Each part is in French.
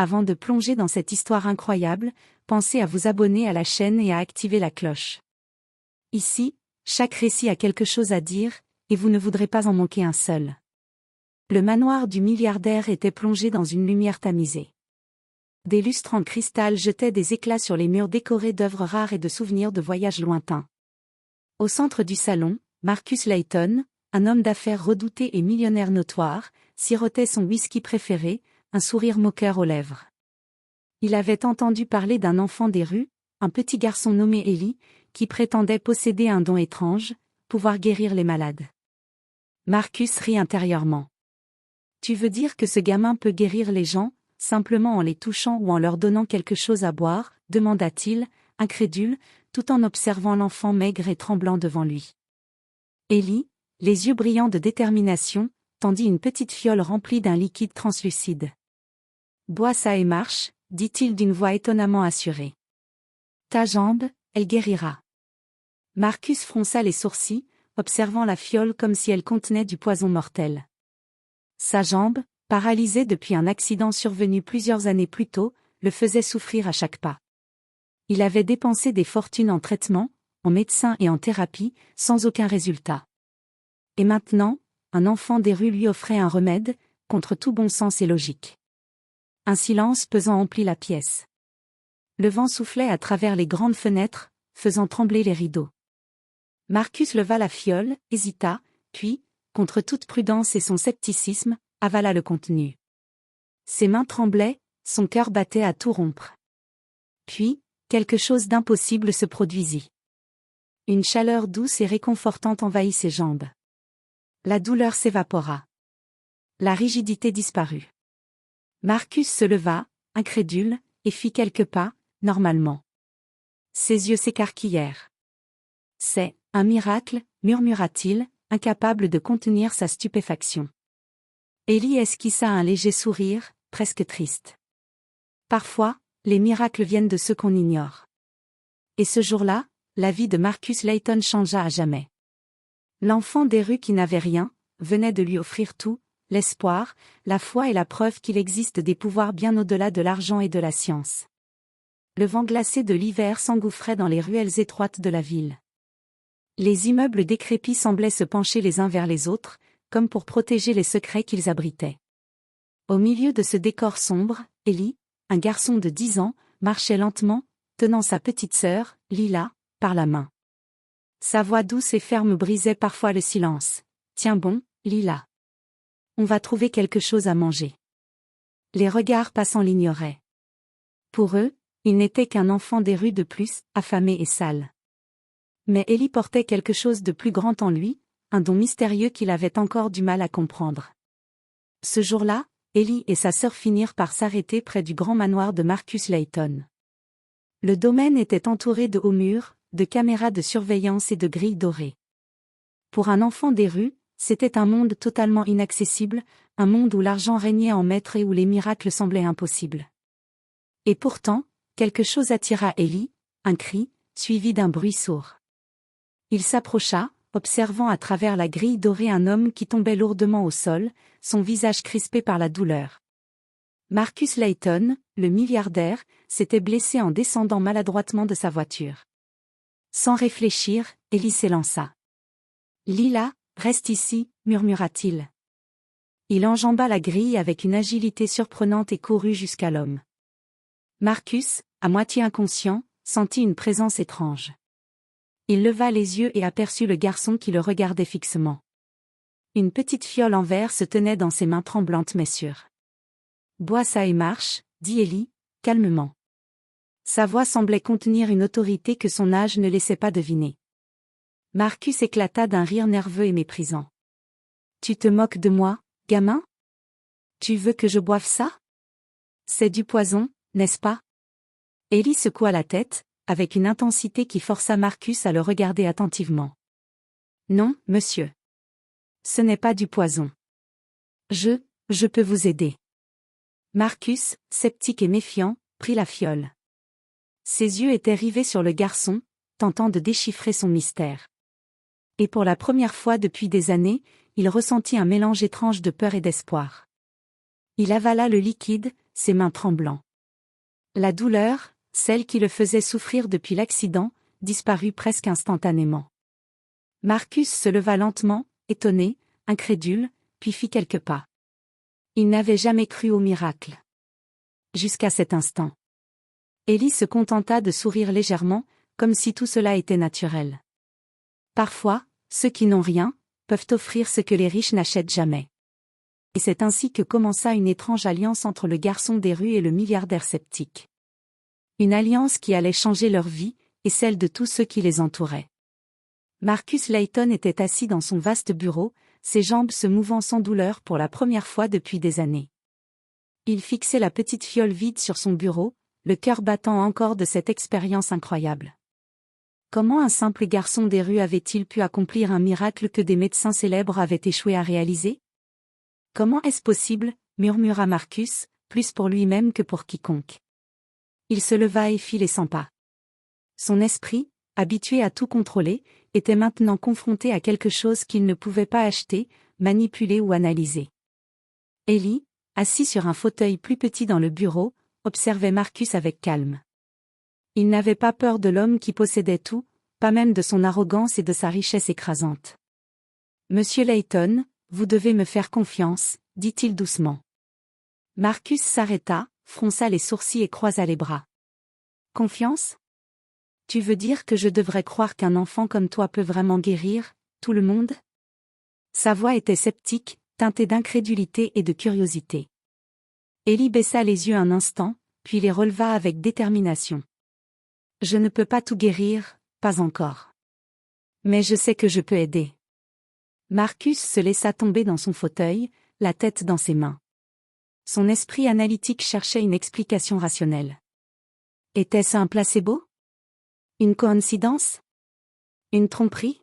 Avant de plonger dans cette histoire incroyable, pensez à vous abonner à la chaîne et à activer la cloche. Ici, chaque récit a quelque chose à dire, et vous ne voudrez pas en manquer un seul. Le manoir du milliardaire était plongé dans une lumière tamisée. Des lustres en cristal jetaient des éclats sur les murs décorés d'œuvres rares et de souvenirs de voyages lointains. Au centre du salon, Marcus Layton, un homme d'affaires redouté et millionnaire notoire, sirotait son whisky préféré, un sourire moqueur aux lèvres. Il avait entendu parler d'un enfant des rues, un petit garçon nommé Ellie, qui prétendait posséder un don étrange, pouvoir guérir les malades. Marcus rit intérieurement. « Tu veux dire que ce gamin peut guérir les gens, simplement en les touchant ou en leur donnant quelque chose à boire ?» demanda-t-il, incrédule, tout en observant l'enfant maigre et tremblant devant lui. Ellie, les yeux brillants de détermination, tendit une petite fiole remplie d'un liquide translucide. « Bois ça et marche, » dit-il d'une voix étonnamment assurée. « Ta jambe, elle guérira. » Marcus fronça les sourcils, observant la fiole comme si elle contenait du poison mortel. Sa jambe, paralysée depuis un accident survenu plusieurs années plus tôt, le faisait souffrir à chaque pas. Il avait dépensé des fortunes en traitements, en médecins et en thérapie, sans aucun résultat. Et maintenant, un enfant des rues lui offrait un remède, contre tout bon sens et logique. Un silence pesant emplit la pièce. Le vent soufflait à travers les grandes fenêtres, faisant trembler les rideaux. Marcus leva la fiole, hésita, puis, contre toute prudence et son scepticisme, avala le contenu. Ses mains tremblaient, son cœur battait à tout rompre. Puis, quelque chose d'impossible se produisit. Une chaleur douce et réconfortante envahit ses jambes. La douleur s'évapora. La rigidité disparut. Marcus se leva, incrédule, et fit quelques pas, normalement. Ses yeux s'écarquillèrent. « C'est un miracle » murmura-t-il, incapable de contenir sa stupéfaction. Ellie esquissa un léger sourire, presque triste. Parfois, les miracles viennent de ceux qu'on ignore. Et ce jour-là, la vie de Marcus Layton changea à jamais. L'enfant des rues qui n'avait rien, venait de lui offrir tout, l'espoir, la foi et la preuve qu'il existe des pouvoirs bien au-delà de l'argent et de la science. Le vent glacé de l'hiver s'engouffrait dans les ruelles étroites de la ville. Les immeubles décrépits semblaient se pencher les uns vers les autres, comme pour protéger les secrets qu'ils abritaient. Au milieu de ce décor sombre, Ellie, un garçon de 10 ans, marchait lentement, tenant sa petite sœur, Lila, par la main. Sa voix douce et ferme brisait parfois le silence. « Tiens bon, Lila. On va trouver quelque chose à manger. » Les regards passants l'ignoraient. Pour eux, il n'était qu'un enfant des rues de plus, affamé et sale. Mais Ellie portait quelque chose de plus grand en lui, un don mystérieux qu'il avait encore du mal à comprendre. Ce jour-là, Ellie et sa sœur finirent par s'arrêter près du grand manoir de Marcus Layton. Le domaine était entouré de hauts murs, de caméras de surveillance et de grilles dorées. Pour un enfant des rues, c'était un monde totalement inaccessible, un monde où l'argent régnait en maître et où les miracles semblaient impossibles. Et pourtant, quelque chose attira Ellie, un cri, suivi d'un bruit sourd. Il s'approcha, observant à travers la grille dorée un homme qui tombait lourdement au sol, son visage crispé par la douleur. Marcus Layton, le milliardaire, s'était blessé en descendant maladroitement de sa voiture. Sans réfléchir, Ellie s'élança. « Lila, reste ici » murmura-t-il. Il enjamba la grille avec une agilité surprenante et courut jusqu'à l'homme. Marcus, à moitié inconscient, sentit une présence étrange. Il leva les yeux et aperçut le garçon qui le regardait fixement. Une petite fiole en verre se tenait dans ses mains tremblantes mais sûres. « Bois ça et marche » dit Ellie, calmement. Sa voix semblait contenir une autorité que son âge ne laissait pas deviner. Marcus éclata d'un rire nerveux et méprisant. « Tu te moques de moi, gamin ? Tu veux que je boive ça ? C'est du poison, n'est-ce pas ?» Ellie secoua la tête, avec une intensité qui força Marcus à le regarder attentivement. « Non, monsieur. Ce n'est pas du poison. Je peux vous aider. » Marcus, sceptique et méfiant, prit la fiole. Ses yeux étaient rivés sur le garçon, tentant de déchiffrer son mystère. Et pour la première fois depuis des années, il ressentit un mélange étrange de peur et d'espoir. Il avala le liquide, ses mains tremblant. La douleur, celle qui le faisait souffrir depuis l'accident, disparut presque instantanément. Marcus se leva lentement, étonné, incrédule, puis fit quelques pas. Il n'avait jamais cru au miracle. Jusqu'à cet instant. Ellie se contenta de sourire légèrement, comme si tout cela était naturel. Parfois, ceux qui n'ont rien, peuvent offrir ce que les riches n'achètent jamais. Et c'est ainsi que commença une étrange alliance entre le garçon des rues et le milliardaire sceptique. Une alliance qui allait changer leur vie, et celle de tous ceux qui les entouraient. Marcus Layton était assis dans son vaste bureau, ses jambes se mouvant sans douleur pour la première fois depuis des années. Il fixait la petite fiole vide sur son bureau, le cœur battant encore de cette expérience incroyable. Comment un simple garçon des rues avait-il pu accomplir un miracle que des médecins célèbres avaient échoué à réaliser? Comment est-ce possible, murmura Marcus, plus pour lui-même que pour quiconque. Il se leva et fit les 100 pas. Son esprit, habitué à tout contrôler, était maintenant confronté à quelque chose qu'il ne pouvait pas acheter, manipuler ou analyser. Ellie, assis sur un fauteuil plus petit dans le bureau, observait Marcus avec calme. Il n'avait pas peur de l'homme qui possédait tout, pas même de son arrogance et de sa richesse écrasante. « Monsieur Layton, vous devez me faire confiance, dit-il doucement. Marcus s'arrêta, fronça les sourcils et croisa les bras. « Confiance ? Tu veux dire que je devrais croire qu'un enfant comme toi peut vraiment guérir, tout le monde ?» Sa voix était sceptique, teintée d'incrédulité et de curiosité. Ellie baissa les yeux un instant, puis les releva avec détermination. « Je ne peux pas tout guérir, pas encore. Mais je sais que je peux aider. » Marcus se laissa tomber dans son fauteuil, la tête dans ses mains. Son esprit analytique cherchait une explication rationnelle. Était-ce un placebo? Une coïncidence? Une tromperie?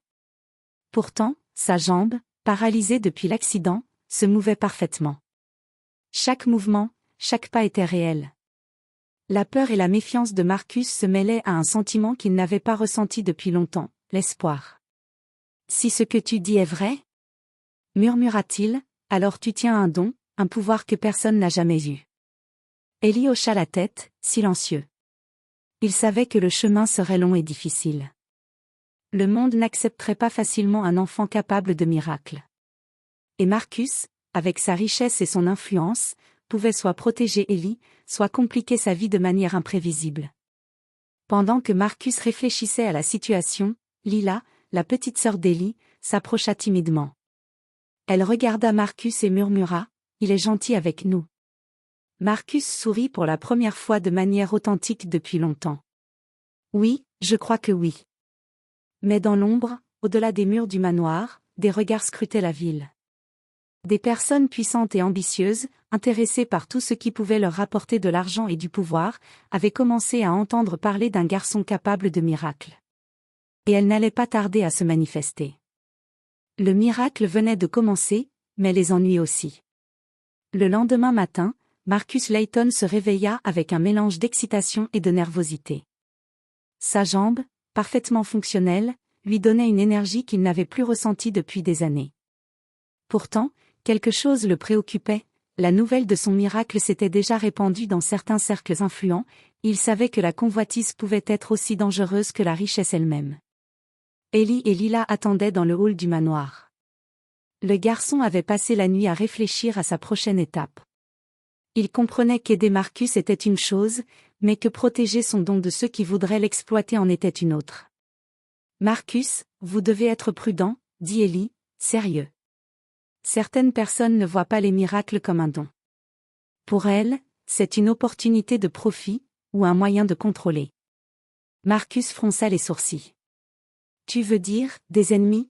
Pourtant, sa jambe, paralysée depuis l'accident, se mouvait parfaitement. Chaque mouvement, chaque pas était réel. La peur et la méfiance de Marcus se mêlaient à un sentiment qu'il n'avait pas ressenti depuis longtemps, l'espoir. « Si ce que tu dis est vrai ?» murmura-t-il, « alors tu tiens un don, un pouvoir que personne n'a jamais eu. » Ellie hocha la tête, silencieux. Il savait que le chemin serait long et difficile. Le monde n'accepterait pas facilement un enfant capable de miracles. Et Marcus, avec sa richesse et son influence, pouvait soit protéger Ellie, soit compliquer sa vie de manière imprévisible. Pendant que Marcus réfléchissait à la situation, Lila, la petite sœur d'Ellie, s'approcha timidement. Elle regarda Marcus et murmura, « Il est gentil avec nous. » Marcus sourit pour la première fois de manière authentique depuis longtemps. « Oui, je crois que oui. » Mais dans l'ombre, au-delà des murs du manoir, des regards scrutaient la ville. Des personnes puissantes et ambitieuses, intéressées par tout ce qui pouvait leur rapporter de l'argent et du pouvoir, avaient commencé à entendre parler d'un garçon capable de miracles. Et elles n'allaient pas tarder à se manifester. Le miracle venait de commencer, mais les ennuis aussi. Le lendemain matin, Marcus Layton se réveilla avec un mélange d'excitation et de nervosité. Sa jambe, parfaitement fonctionnelle, lui donnait une énergie qu'il n'avait plus ressentie depuis des années. Pourtant, quelque chose le préoccupait, la nouvelle de son miracle s'était déjà répandue dans certains cercles influents, il savait que la convoitise pouvait être aussi dangereuse que la richesse elle-même. Ellie et Lila attendaient dans le hall du manoir. Le garçon avait passé la nuit à réfléchir à sa prochaine étape. Il comprenait qu'aider Marcus était une chose, mais que protéger son don de ceux qui voudraient l'exploiter en était une autre. « Marcus, vous devez être prudent, » dit Ellie, sérieux. Certaines personnes ne voient pas les miracles comme un don. Pour elles, c'est une opportunité de profit, ou un moyen de contrôler. Marcus fronça les sourcils. « Tu veux dire, des ennemis ?»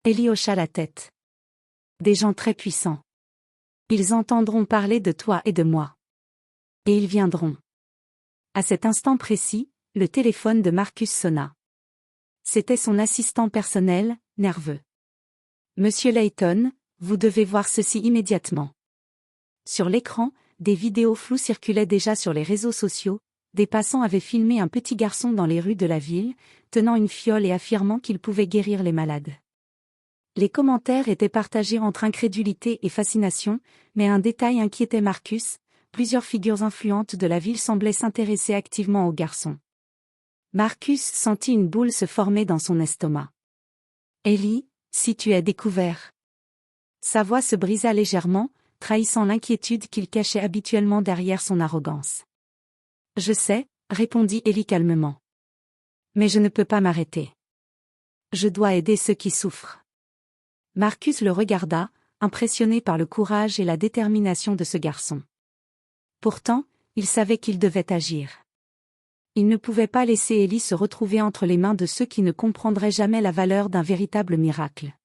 Ellie hocha la tête. « Des gens très puissants. Ils entendront parler de toi et de moi. Et ils viendront. » À cet instant précis, le téléphone de Marcus sonna. C'était son assistant personnel, nerveux. « Monsieur Layton, vous devez voir ceci immédiatement. » Sur l'écran, des vidéos floues circulaient déjà sur les réseaux sociaux, des passants avaient filmé un petit garçon dans les rues de la ville, tenant une fiole et affirmant qu'il pouvait guérir les malades. Les commentaires étaient partagés entre incrédulité et fascination, mais un détail inquiétait Marcus, plusieurs figures influentes de la ville semblaient s'intéresser activement au garçon. Marcus sentit une boule se former dans son estomac. « Ellie, si tu es découvert. » Sa voix se brisa légèrement, trahissant l'inquiétude qu'il cachait habituellement derrière son arrogance. « Je sais, » répondit Ellie calmement. « Mais je ne peux pas m'arrêter. Je dois aider ceux qui souffrent. » Marcus le regarda, impressionné par le courage et la détermination de ce garçon. Pourtant, il savait qu'il devait agir. Il ne pouvait pas laisser Ellie se retrouver entre les mains de ceux qui ne comprendraient jamais la valeur d'un véritable miracle.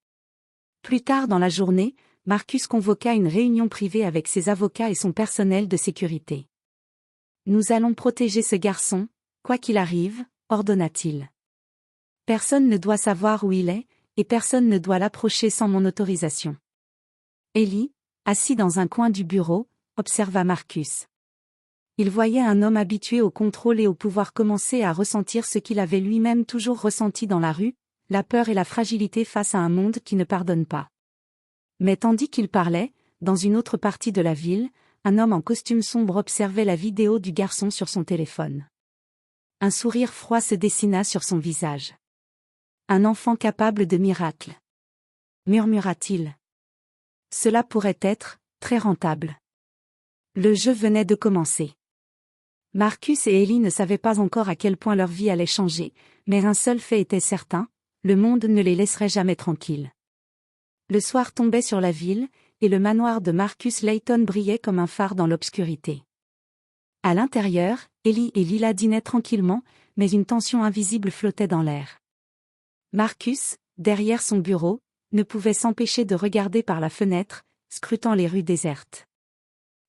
Plus tard dans la journée, Marcus convoqua une réunion privée avec ses avocats et son personnel de sécurité. « Nous allons protéger ce garçon, quoi qu'il arrive, » ordonna-t-il. « Personne ne doit savoir où il est, et personne ne doit l'approcher sans mon autorisation. » Ellie, assis dans un coin du bureau, observa Marcus. Il voyait un homme habitué au contrôle et au pouvoir commencer à ressentir ce qu'il avait lui-même toujours ressenti dans la rue, la peur et la fragilité face à un monde qui ne pardonne pas. Mais tandis qu'il parlait, dans une autre partie de la ville, un homme en costume sombre observait la vidéo du garçon sur son téléphone. Un sourire froid se dessina sur son visage. « Un enfant capable de miracles. » murmura-t-il. « Cela pourrait être très rentable. » Le jeu venait de commencer. Marcus et Ellie ne savaient pas encore à quel point leur vie allait changer, mais un seul fait était certain, le monde ne les laisserait jamais tranquilles. Le soir tombait sur la ville, et le manoir de Marcus Layton brillait comme un phare dans l'obscurité. À l'intérieur, Ellie et Lila dînaient tranquillement, mais une tension invisible flottait dans l'air. Marcus, derrière son bureau, ne pouvait s'empêcher de regarder par la fenêtre, scrutant les rues désertes.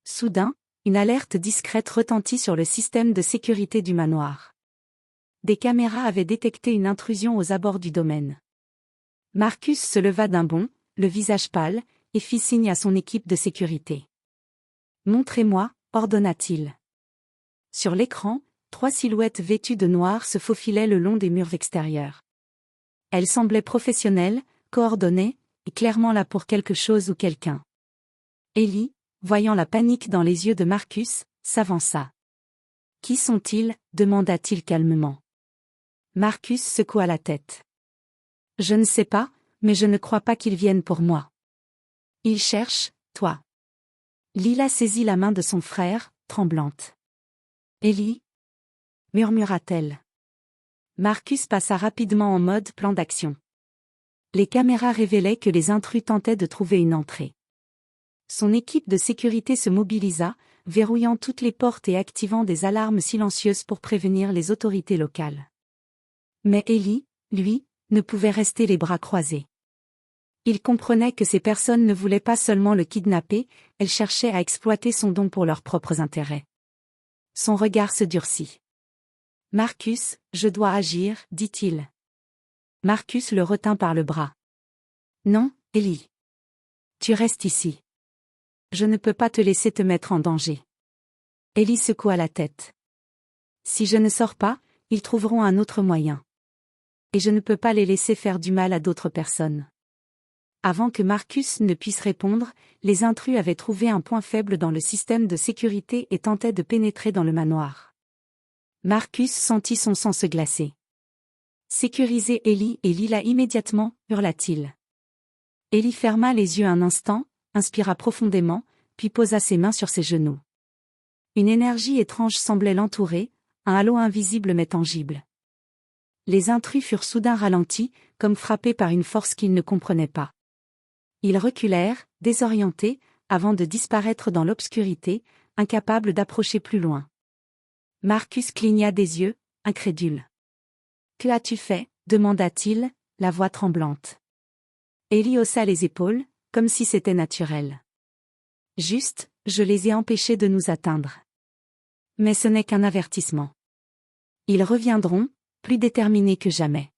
Soudain, une alerte discrète retentit sur le système de sécurité du manoir. Des caméras avaient détecté une intrusion aux abords du domaine. Marcus se leva d'un bond, le visage pâle, et fit signe à son équipe de sécurité. « Montrez-moi », ordonna-t-il. Sur l'écran, 3 silhouettes vêtues de noir se faufilaient le long des murs extérieurs. Elles semblaient professionnelles, coordonnées, et clairement là pour quelque chose ou quelqu'un. Ellie, voyant la panique dans les yeux de Marcus, s'avança. « Qui sont-ils » demanda-t-il calmement. Marcus secoua la tête. « Je ne sais pas, mais je ne crois pas qu'ils viennent pour moi. Ils cherchent, toi. » Lila saisit la main de son frère, tremblante. « Ellie » murmura-t-elle. Marcus passa rapidement en mode plan d'action. Les caméras révélaient que les intrus tentaient de trouver une entrée. Son équipe de sécurité se mobilisa, verrouillant toutes les portes et activant des alarmes silencieuses pour prévenir les autorités locales. Mais Ellie, lui, ne pouvait rester les bras croisés. Il comprenait que ces personnes ne voulaient pas seulement le kidnapper, elles cherchaient à exploiter son don pour leurs propres intérêts. Son regard se durcit. « Marcus, je dois agir, » dit-il. Marcus le retint par le bras. « Non, Ellie. Tu restes ici. Je ne peux pas te laisser te mettre en danger. » Ellie secoua la tête. « Si je ne sors pas, ils trouveront un autre moyen. Et je ne peux pas les laisser faire du mal à d'autres personnes. » Avant que Marcus ne puisse répondre, les intrus avaient trouvé un point faible dans le système de sécurité et tentaient de pénétrer dans le manoir. Marcus sentit son sang se glacer. « Sécurisez Ellie et Lila immédiatement » hurla-t-il. Ellie ferma les yeux un instant, inspira profondément, puis posa ses mains sur ses genoux. Une énergie étrange semblait l'entourer, un halo invisible mais tangible. Les intrus furent soudain ralentis, comme frappés par une force qu'ils ne comprenaient pas. Ils reculèrent, désorientés, avant de disparaître dans l'obscurité, incapables d'approcher plus loin. Marcus cligna des yeux, incrédule. « Que as-tu fait » demanda-t-il, la voix tremblante. Ellie haussa les épaules, comme si c'était naturel. « Juste, je les ai empêchés de nous atteindre. Mais ce n'est qu'un avertissement. Ils reviendront, plus déterminés que jamais. »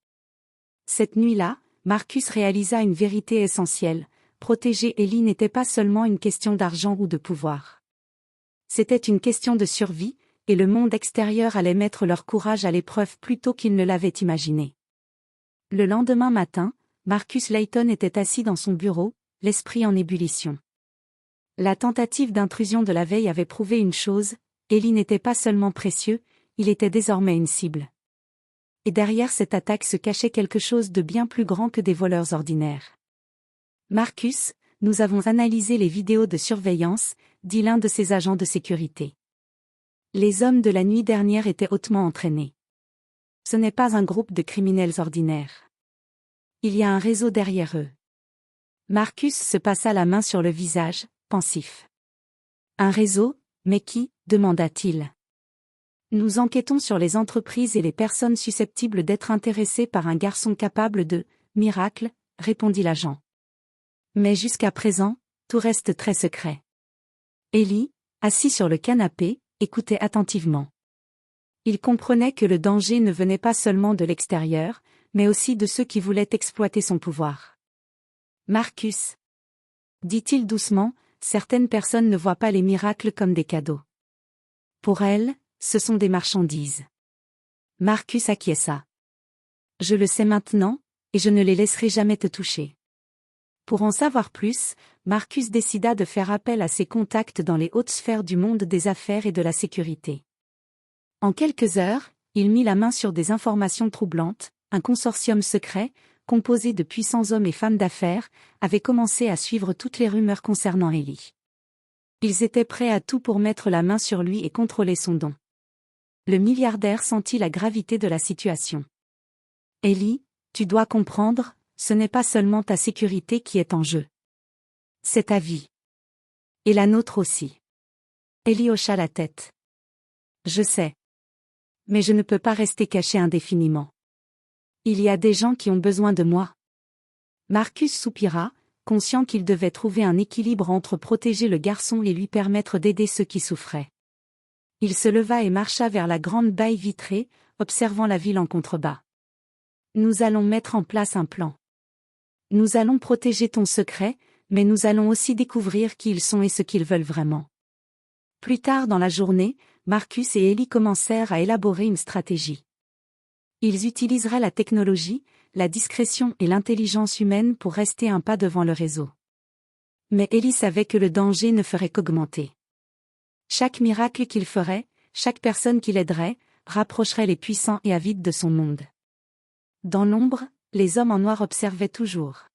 Cette nuit-là, Marcus réalisa une vérité essentielle, protéger Ellie n'était pas seulement une question d'argent ou de pouvoir. C'était une question de survie, et le monde extérieur allait mettre leur courage à l'épreuve plus tôt qu'ils ne l'avaient imaginé. Le lendemain matin, Marcus Layton était assis dans son bureau, l'esprit en ébullition. La tentative d'intrusion de la veille avait prouvé une chose, Ellie n'était pas seulement précieux, il était désormais une cible. Et derrière cette attaque se cachait quelque chose de bien plus grand que des voleurs ordinaires. Marcus, nous avons analysé les vidéos de surveillance, dit l'un de ses agents de sécurité. Les hommes de la nuit dernière étaient hautement entraînés. Ce n'est pas un groupe de criminels ordinaires. Il y a un réseau derrière eux. Marcus se passa la main sur le visage, pensif. Un réseau, mais qui, demanda-t-il. Nous enquêtons sur les entreprises et les personnes susceptibles d'être intéressées par un garçon capable de miracle, répondit l'agent. Mais jusqu'à présent, tout reste très secret. Ellie, assis sur le canapé, écoutait attentivement. Il comprenait que le danger ne venait pas seulement de l'extérieur, mais aussi de ceux qui voulaient exploiter son pouvoir. Marcus, dit-il doucement, certaines personnes ne voient pas les miracles comme des cadeaux. Pour elles, ce sont des marchandises. Marcus acquiesça. Je le sais maintenant, et je ne les laisserai jamais te toucher. Pour en savoir plus, Marcus décida de faire appel à ses contacts dans les hautes sphères du monde des affaires et de la sécurité. En quelques heures, il mit la main sur des informations troublantes, un consortium secret, composé de puissants hommes et femmes d'affaires, avait commencé à suivre toutes les rumeurs concernant Ellie. Ils étaient prêts à tout pour mettre la main sur lui et contrôler son don. Le milliardaire sentit la gravité de la situation. Ellie, tu dois comprendre, ce n'est pas seulement ta sécurité qui est en jeu. C'est ta vie. Et la nôtre aussi. Ellie hocha la tête. Je sais. Mais je ne peux pas rester caché indéfiniment. Il y a des gens qui ont besoin de moi. Marcus soupira, conscient qu'il devait trouver un équilibre entre protéger le garçon et lui permettre d'aider ceux qui souffraient. Il se leva et marcha vers la grande baie vitrée, observant la ville en contrebas. Nous allons mettre en place un plan. Nous allons protéger ton secret, mais nous allons aussi découvrir qui ils sont et ce qu'ils veulent vraiment. Plus tard dans la journée, Marcus et Ellie commencèrent à élaborer une stratégie. Ils utiliseraient la technologie, la discrétion et l'intelligence humaine pour rester un pas devant le réseau. Mais Ellie savait que le danger ne ferait qu'augmenter. Chaque miracle qu'il ferait, chaque personne qu'il aiderait, rapprocherait les puissants et avides de son monde. Dans l'ombre, les hommes en noir observaient toujours.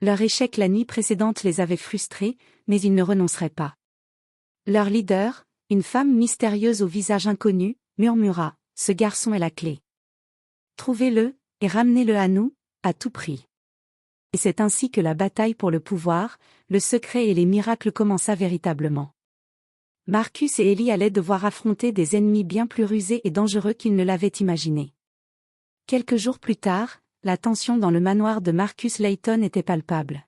Leur échec la nuit précédente les avait frustrés, mais ils ne renonceraient pas. Leur leader, une femme mystérieuse au visage inconnu, murmura « Ce garçon est la clé. Trouvez-le, et ramenez-le à nous, à tout prix. » Et c'est ainsi que la bataille pour le pouvoir, le secret et les miracles commença véritablement. Marcus et Ellie allaient devoir affronter des ennemis bien plus rusés et dangereux qu'ils ne l'avaient imaginé. Quelques jours plus tard, la tension dans le manoir de Marcus Layton était palpable.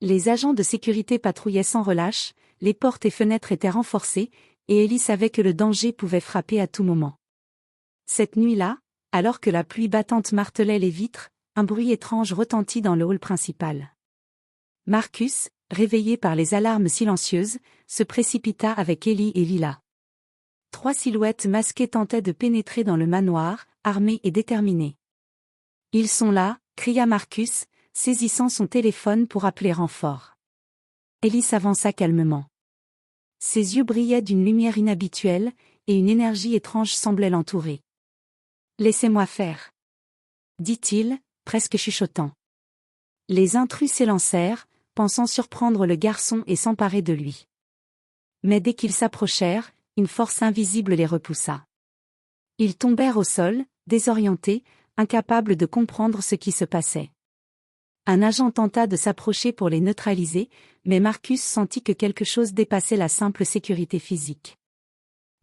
Les agents de sécurité patrouillaient sans relâche, les portes et fenêtres étaient renforcées, et Ellie savait que le danger pouvait frapper à tout moment. Cette nuit-là, alors que la pluie battante martelait les vitres, un bruit étrange retentit dans le hall principal. Marcus, réveillé par les alarmes silencieuses, se précipita avec Ellie et Lila. 3 silhouettes masquées tentaient de pénétrer dans le manoir, armées et déterminées. « Ils sont là !» cria Marcus, saisissant son téléphone pour appeler renfort. Ellie s'avança calmement. Ses yeux brillaient d'une lumière inhabituelle, et une énergie étrange semblait l'entourer. « Laissez-moi faire !» dit-il, presque chuchotant. Les intrus s'élancèrent, pensant surprendre le garçon et s'emparer de lui. Mais dès qu'ils s'approchèrent, une force invisible les repoussa. Ils tombèrent au sol, désorientés, incapables de comprendre ce qui se passait. Un agent tenta de s'approcher pour les neutraliser, mais Marcus sentit que quelque chose dépassait la simple sécurité physique.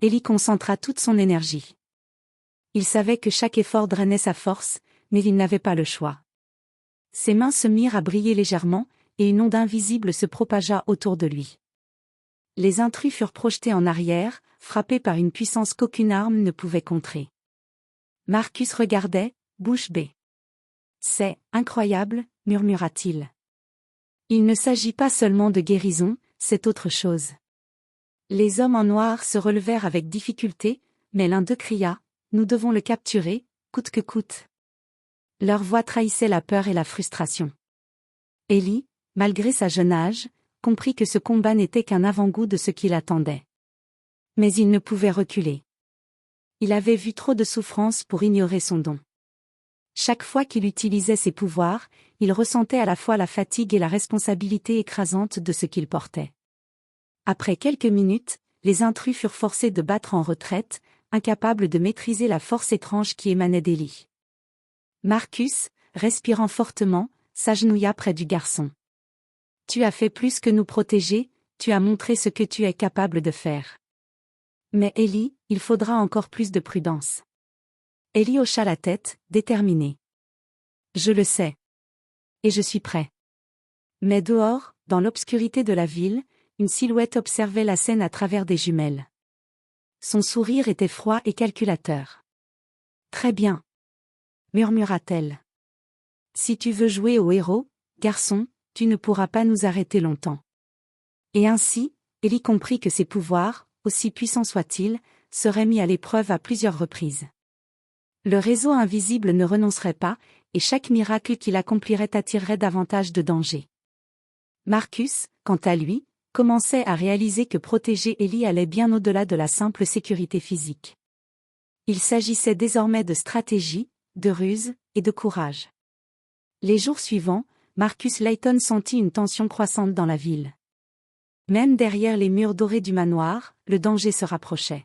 Ellie concentra toute son énergie. Il savait que chaque effort drainait sa force, mais il n'avait pas le choix. Ses mains se mirent à briller légèrement, et une onde invisible se propagea autour de lui. Les intrus furent projetés en arrière, frappés par une puissance qu'aucune arme ne pouvait contrer. Marcus regardait, bouche bée. « C'est incroyable », murmura-t-il. « Il ne s'agit pas seulement de guérison, c'est autre chose. » Les hommes en noir se relevèrent avec difficulté, mais l'un d'eux cria « Nous devons le capturer, coûte que coûte. » Leur voix trahissait la peur et la frustration. Ellie, malgré sa jeune âge, comprit que ce combat n'était qu'un avant-goût de ce qui l'attendait. Mais il ne pouvait reculer. Il avait vu trop de souffrance pour ignorer son don. Chaque fois qu'il utilisait ses pouvoirs, il ressentait à la fois la fatigue et la responsabilité écrasante de ce qu'il portait. Après quelques minutes, les intrus furent forcés de battre en retraite, incapables de maîtriser la force étrange qui émanait d'Eli. Marcus, respirant fortement, s'agenouilla près du garçon. « Tu as fait plus que nous protéger, tu as montré ce que tu es capable de faire. Mais Eli, il faudra encore plus de prudence. » Eli hocha la tête, déterminé. « Je le sais. Et je suis prêt. » Mais dehors, dans l'obscurité de la ville, une silhouette observait la scène à travers des jumelles. Son sourire était froid et calculateur. « Très bien. » murmura-t-elle. « Si tu veux jouer au héros, garçon, tu ne pourras pas nous arrêter longtemps. » Et ainsi, Eli comprit que ses pouvoirs, aussi puissants soient-ils, seraient mis à l'épreuve à plusieurs reprises. Le réseau invisible ne renoncerait pas, et chaque miracle qu'il accomplirait attirerait davantage de dangers. Marcus, quant à lui, commençait à réaliser que protéger Eli allait bien au-delà de la simple sécurité physique. Il s'agissait désormais de stratégie, de ruse, et de courage. Les jours suivants, Marcus Layton sentit une tension croissante dans la ville. Même derrière les murs dorés du manoir, le danger se rapprochait.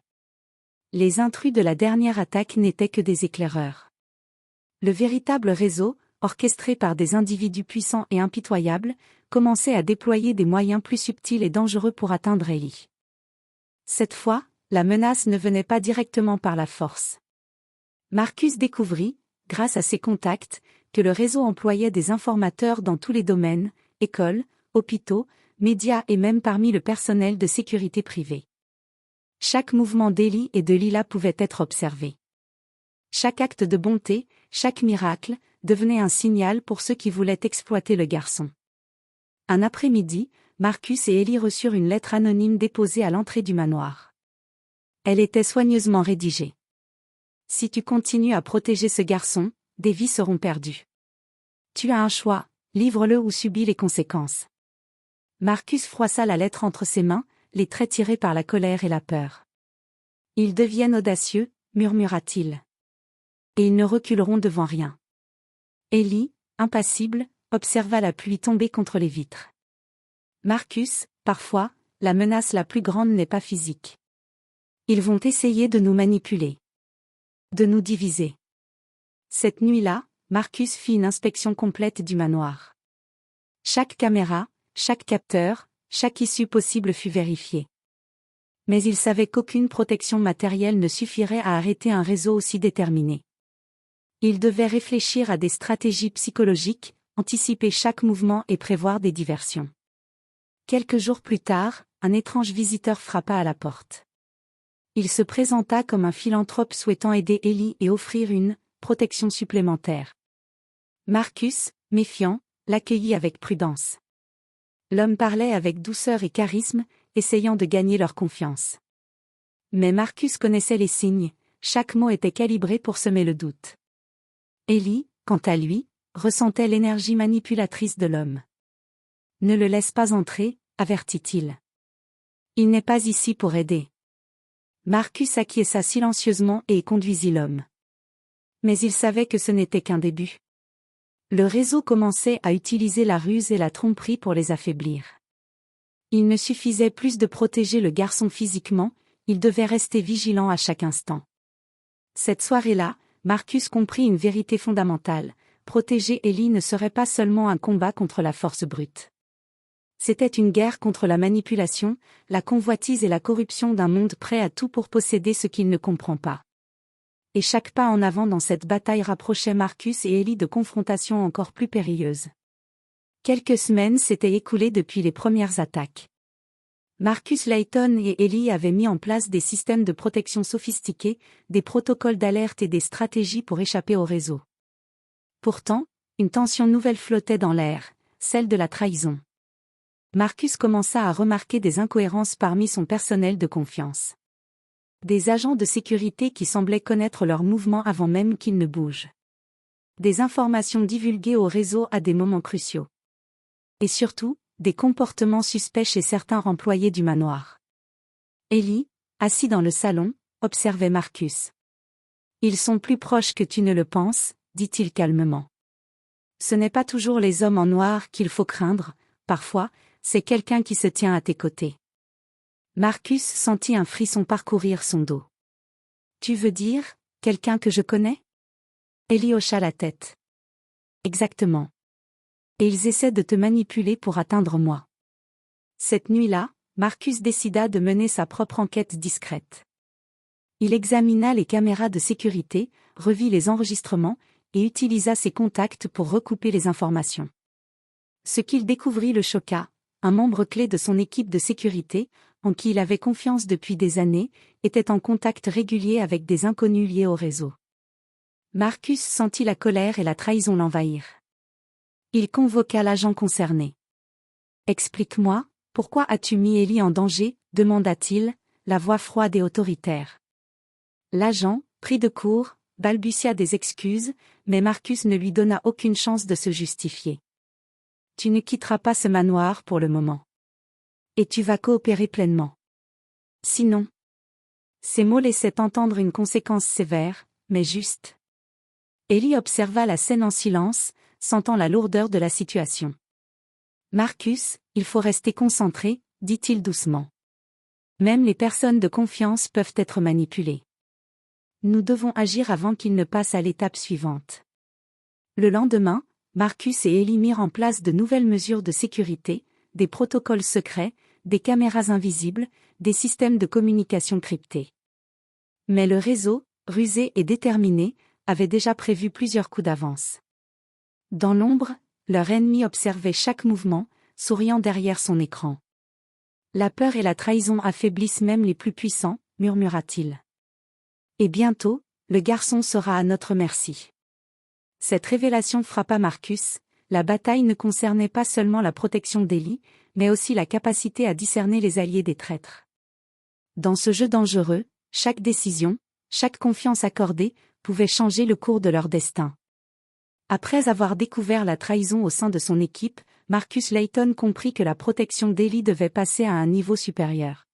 Les intrus de la dernière attaque n'étaient que des éclaireurs. Le véritable réseau, orchestré par des individus puissants et impitoyables, commençait à déployer des moyens plus subtils et dangereux pour atteindre Eli. Cette fois, la menace ne venait pas directement par la force. Marcus découvrit, grâce à ses contacts, que le réseau employait des informateurs dans tous les domaines, écoles, hôpitaux, médias et même parmi le personnel de sécurité privée. Chaque mouvement d'Eli et de Lila pouvait être observé. Chaque acte de bonté, chaque miracle, devenait un signal pour ceux qui voulaient exploiter le garçon. Un après-midi, Marcus et Eli reçurent une lettre anonyme déposée à l'entrée du manoir. Elle était soigneusement rédigée. « Si tu continues à protéger ce garçon, des vies seront perdues. Tu as un choix, livre-le ou subis les conséquences. » Marcus froissa la lettre entre ses mains, les traits tirés par la colère et la peur. « Ils deviennent audacieux, » murmura-t-il. « Et ils ne reculeront devant rien. » Eli, impassible, observa la pluie tomber contre les vitres. Marcus, parfois, la menace la plus grande n'est pas physique. Ils vont essayer de nous manipuler. De nous diviser. Cette nuit-là, Marcus fit une inspection complète du manoir. Chaque caméra, chaque capteur, chaque issue possible fut vérifiée. Mais il savait qu'aucune protection matérielle ne suffirait à arrêter un réseau aussi déterminé. Il devait réfléchir à des stratégies psychologiques, anticiper chaque mouvement et prévoir des diversions. Quelques jours plus tard, un étrange visiteur frappa à la porte. Il se présenta comme un philanthrope souhaitant aider Eli et offrir une protection supplémentaire. Marcus, méfiant, l'accueillit avec prudence. L'homme parlait avec douceur et charisme, essayant de gagner leur confiance. Mais Marcus connaissait les signes, chaque mot était calibré pour semer le doute. Eli, quant à lui, ressentait l'énergie manipulatrice de l'homme. « Ne le laisse pas entrer, » avertit-il. « Il n'est pas ici pour aider. » Marcus acquiesça silencieusement et conduisit l'homme. Mais il savait que ce n'était qu'un début. Le réseau commençait à utiliser la ruse et la tromperie pour les affaiblir. Il ne suffisait plus de protéger le garçon physiquement, il devait rester vigilant à chaque instant. Cette soirée-là, Marcus comprit une vérité fondamentale, protéger Eli ne serait pas seulement un combat contre la force brute. C'était une guerre contre la manipulation, la convoitise et la corruption d'un monde prêt à tout pour posséder ce qu'il ne comprend pas. Et chaque pas en avant dans cette bataille rapprochait Marcus et Eli de confrontations encore plus périlleuses. Quelques semaines s'étaient écoulées depuis les premières attaques. Marcus Layton et Eli avaient mis en place des systèmes de protection sophistiqués, des protocoles d'alerte et des stratégies pour échapper au réseau. Pourtant, une tension nouvelle flottait dans l'air, celle de la trahison. Marcus commença à remarquer des incohérences parmi son personnel de confiance. Des agents de sécurité qui semblaient connaître leurs mouvements avant même qu'ils ne bougent. Des informations divulguées au réseau à des moments cruciaux. Et surtout, des comportements suspects chez certains employés du manoir. Ellie, assis dans le salon, observait Marcus. Ils sont plus proches que tu ne le penses, dit-il calmement. Ce n'est pas toujours les hommes en noir qu'il faut craindre, parfois, c'est quelqu'un qui se tient à tes côtés. Marcus sentit un frisson parcourir son dos. Tu veux dire, quelqu'un que je connais? Ellie hocha la tête. Exactement. Et ils essaient de te manipuler pour atteindre moi. Cette nuit-là, Marcus décida de mener sa propre enquête discrète. Il examina les caméras de sécurité, revit les enregistrements, et utilisa ses contacts pour recouper les informations. Ce qu'il découvrit le choqua, un membre clé de son équipe de sécurité, en qui il avait confiance depuis des années, était en contact régulier avec des inconnus liés au réseau. Marcus sentit la colère et la trahison l'envahir. Il convoqua l'agent concerné. « Explique-moi, pourquoi as-tu mis Ellie en danger ?» demanda-t-il, la voix froide et autoritaire. L'agent, pris de court, balbutia des excuses, mais Marcus ne lui donna aucune chance de se justifier. « Tu ne quitteras pas ce manoir pour le moment. Et tu vas coopérer pleinement. Sinon. » Ces mots laissaient entendre une conséquence sévère, mais juste. Ellie observa la scène en silence, sentant la lourdeur de la situation. « Marcus, il faut rester concentré, » dit-il doucement. Même les personnes de confiance peuvent être manipulées. Nous devons agir avant qu'il ne passe à l'étape suivante. Le lendemain, Marcus et Ellie mirent en place de nouvelles mesures de sécurité, des protocoles secrets, des caméras invisibles, des systèmes de communication cryptés. Mais le réseau, rusé et déterminé, avait déjà prévu plusieurs coups d'avance. Dans l'ombre, leur ennemi observait chaque mouvement, souriant derrière son écran. « La peur et la trahison affaiblissent même les plus puissants, » murmura-t-il. « Et bientôt, le garçon sera à notre merci. » Cette révélation frappa Marcus. La bataille ne concernait pas seulement la protection d'Ellie, mais aussi la capacité à discerner les alliés des traîtres. Dans ce jeu dangereux, chaque décision, chaque confiance accordée, pouvait changer le cours de leur destin. Après avoir découvert la trahison au sein de son équipe, Marcus Layton comprit que la protection d'Ellie devait passer à un niveau supérieur.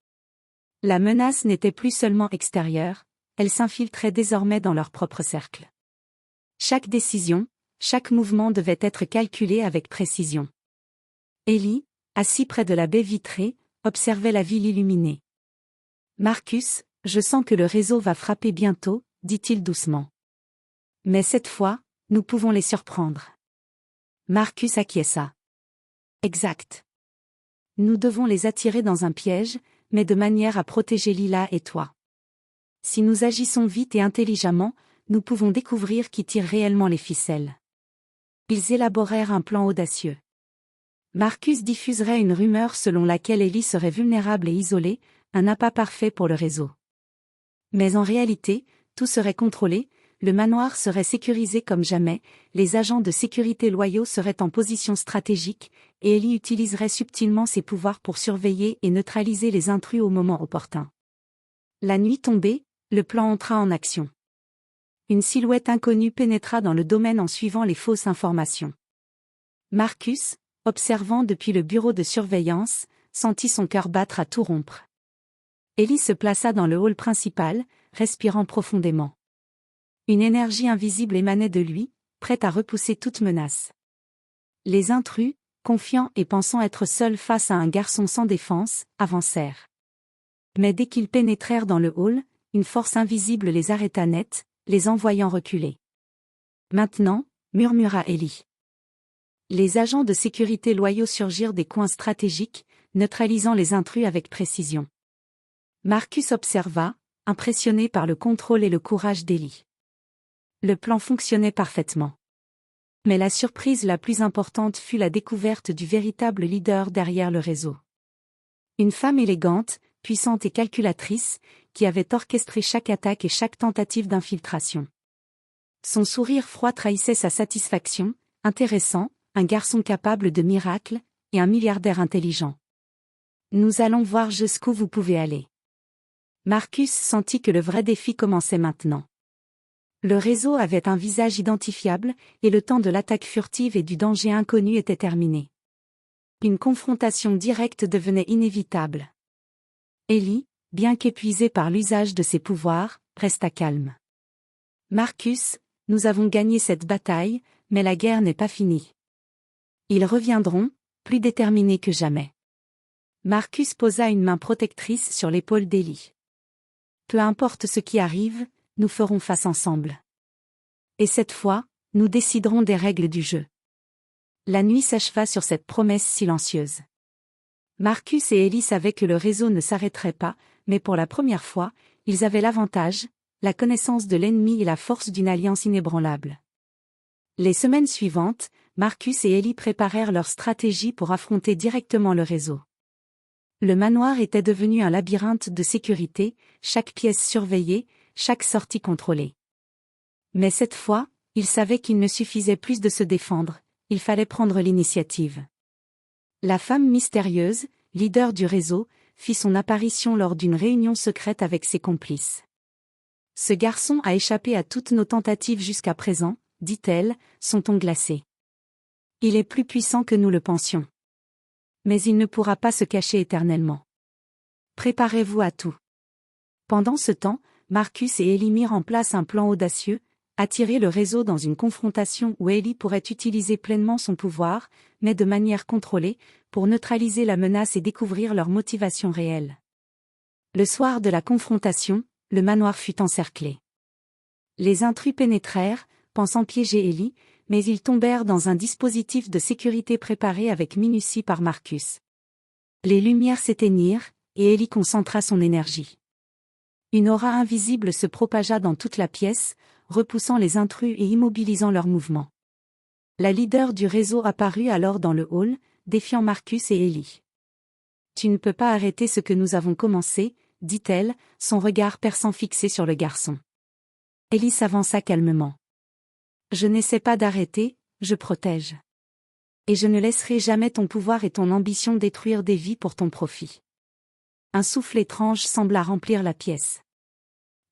La menace n'était plus seulement extérieure, elle s'infiltrait désormais dans leur propre cercle. Chaque décision, chaque mouvement devait être calculé avec précision. Ellie, assis près de la baie vitrée, observait la ville illuminée. « Marcus, je sens que le réseau va frapper bientôt, » dit-il doucement. « Mais cette fois, nous pouvons les surprendre. » Marcus acquiesça. « Exact. Nous devons les attirer dans un piège, mais de manière à protéger Lila et toi. Si nous agissons vite et intelligemment, nous pouvons découvrir qui tire réellement les ficelles. » Ils élaborèrent un plan audacieux. Marcus diffuserait une rumeur selon laquelle Ellie serait vulnérable et isolée, un appât parfait pour le réseau. Mais en réalité, tout serait contrôlé, le manoir serait sécurisé comme jamais, les agents de sécurité loyaux seraient en position stratégique, et Ellie utiliserait subtilement ses pouvoirs pour surveiller et neutraliser les intrus au moment opportun. La nuit tombée, le plan entra en action. Une silhouette inconnue pénétra dans le domaine en suivant les fausses informations. Marcus, observant depuis le bureau de surveillance, sentit son cœur battre à tout rompre. Ellie se plaça dans le hall principal, respirant profondément. Une énergie invisible émanait de lui, prête à repousser toute menace. Les intrus, confiants et pensant être seuls face à un garçon sans défense, avancèrent. Mais dès qu'ils pénétrèrent dans le hall, une force invisible les arrêta net, les envoyant reculer. « Maintenant, » murmura Ellie. Les agents de sécurité loyaux surgirent des coins stratégiques, neutralisant les intrus avec précision. Marcus observa, impressionné par le contrôle et le courage d'Ellie. Le plan fonctionnait parfaitement. Mais la surprise la plus importante fut la découverte du véritable leader derrière le réseau. Une femme élégante, puissante et calculatrice, qui avait orchestré chaque attaque et chaque tentative d'infiltration. Son sourire froid trahissait sa satisfaction, intéressant, un garçon capable de miracles, et un milliardaire intelligent. Nous allons voir jusqu'où vous pouvez aller. Marcus sentit que le vrai défi commençait maintenant. Le réseau avait un visage identifiable, et le temps de l'attaque furtive et du danger inconnu était terminé. Une confrontation directe devenait inévitable. Ellie, bien qu'épuisé par l'usage de ses pouvoirs, resta calme. Marcus, nous avons gagné cette bataille, mais la guerre n'est pas finie. Ils reviendront, plus déterminés que jamais. Marcus posa une main protectrice sur l'épaule d'Ellie. Peu importe ce qui arrive, nous ferons face ensemble. Et cette fois, nous déciderons des règles du jeu. La nuit s'acheva sur cette promesse silencieuse. Marcus et Ellie savaient que le réseau ne s'arrêterait pas, mais pour la première fois, ils avaient l'avantage, la connaissance de l'ennemi et la force d'une alliance inébranlable. Les semaines suivantes, Marcus et Ellie préparèrent leur stratégie pour affronter directement le réseau. Le manoir était devenu un labyrinthe de sécurité, chaque pièce surveillée, chaque sortie contrôlée. Mais cette fois, ils savaient qu'il ne suffisait plus de se défendre, il fallait prendre l'initiative. La femme mystérieuse, leader du réseau, fit son apparition lors d'une réunion secrète avec ses complices. « Ce garçon a échappé à toutes nos tentatives jusqu'à présent, dit-elle, son ton glacé. Il est plus puissant que nous le pensions. Mais il ne pourra pas se cacher éternellement. Préparez-vous à tout. » Pendant ce temps, Marcus et Ellie mirent en place un plan audacieux, attirer le réseau dans une confrontation où Ellie pourrait utiliser pleinement son pouvoir, mais de manière contrôlée, pour neutraliser la menace et découvrir leur motivation réelle. Le soir de la confrontation, le manoir fut encerclé. Les intrus pénétrèrent, pensant piéger Ellie, mais ils tombèrent dans un dispositif de sécurité préparé avec minutie par Marcus. Les lumières s'éteignirent, et Ellie concentra son énergie. Une aura invisible se propagea dans toute la pièce, repoussant les intrus et immobilisant leurs mouvements. La leader du réseau apparut alors dans le hall, défiant Marcus et Ellie. « Tu ne peux pas arrêter ce que nous avons commencé, » dit-elle, son regard perçant fixé sur le garçon. Ellie s'avança calmement. « Je n'essaie pas d'arrêter, je protège. Et je ne laisserai jamais ton pouvoir et ton ambition détruire des vies pour ton profit. » Un souffle étrange sembla remplir la pièce.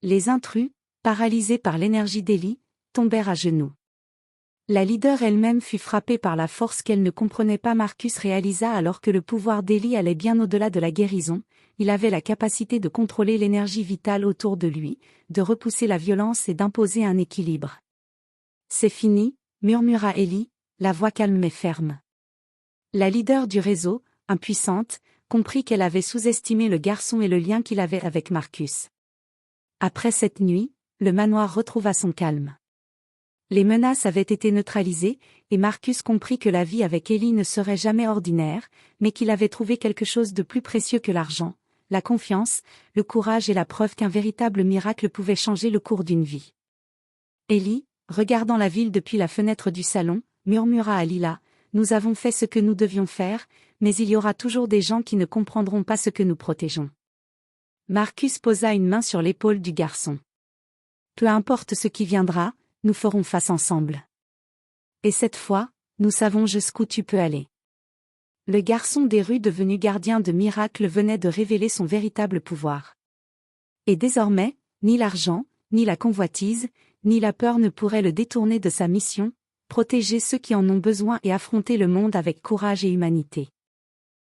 Les intrus, paralysés par l'énergie d'Ellie, tombèrent à genoux. La leader elle-même fut frappée par la force qu'elle ne comprenait pas. Marcus réalisa alors que le pouvoir d'Ellie allait bien au-delà de la guérison, il avait la capacité de contrôler l'énergie vitale autour de lui, de repousser la violence et d'imposer un équilibre. « C'est fini, » murmura Ellie, la voix calme mais ferme. La leader du réseau, impuissante, comprit qu'elle avait sous-estimé le garçon et le lien qu'il avait avec Marcus. Après cette nuit, le manoir retrouva son calme. Les menaces avaient été neutralisées, et Marcus comprit que la vie avec Ellie ne serait jamais ordinaire, mais qu'il avait trouvé quelque chose de plus précieux que l'argent, la confiance, le courage et la preuve qu'un véritable miracle pouvait changer le cours d'une vie. Ellie, regardant la ville depuis la fenêtre du salon, murmura à Lila, « Nous avons fait ce que nous devions faire, mais il y aura toujours des gens qui ne comprendront pas ce que nous protégeons. » Marcus posa une main sur l'épaule du garçon. « Peu importe ce qui viendra, nous ferons face ensemble. Et cette fois, nous savons jusqu'où tu peux aller. » Le garçon des rues devenu gardien de miracles venait de révéler son véritable pouvoir. Et désormais, ni l'argent, ni la convoitise, ni la peur ne pourraient le détourner de sa mission, protéger ceux qui en ont besoin et affronter le monde avec courage et humanité.